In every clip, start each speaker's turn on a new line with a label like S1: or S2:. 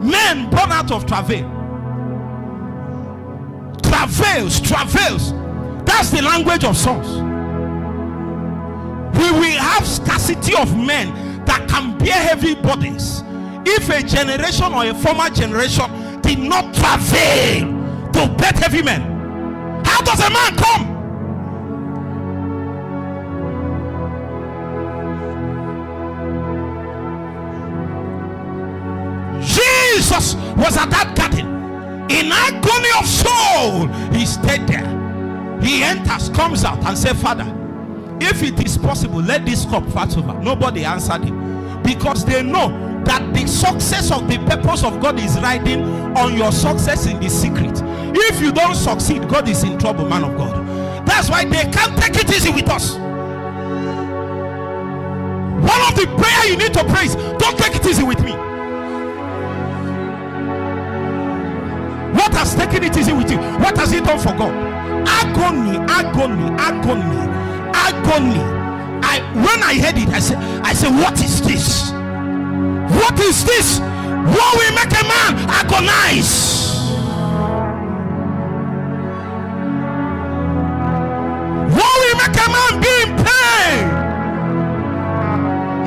S1: Men born out of travail. Travails. That's the language of sons. We will have scarcity of men that can bear heavy burdens. If a generation or a former generation did not travail to bear heavy men, how does a man come? Jesus was at that garden in agony of soul. He stayed there. He enters, comes out and said, Father, if it is possible, let this cup pass over. Nobody answered him, because they know that the success of the purpose of God is riding on your success in the secret. If you don't succeed, God is in trouble, man of God. That's why they can't take it easy with us. One of the prayer you need to pray is, don't take it easy with me. What has taken it easy with you? What has it done for God? Agony. When I heard it, I said, what is this? What is this? What will make a man agonize? What will make a man be in pain?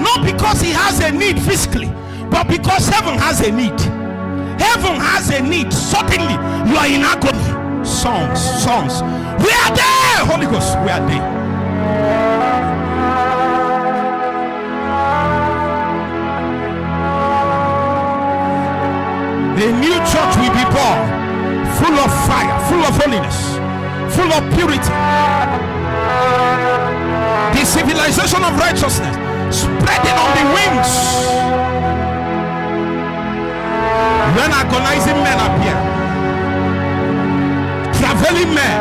S1: Not because he has a need physically, but because heaven has a need. Heaven has a need. Suddenly you are in agony. Songs. We are there. Holy Ghost, we are there. A new church will be born, full of fire, full of holiness, full of purity. The civilization of righteousness spreading on the wings. When agonizing men appear, travailing men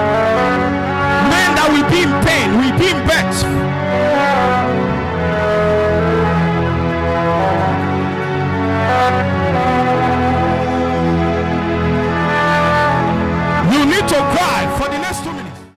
S1: that will be in pain, will be in birth,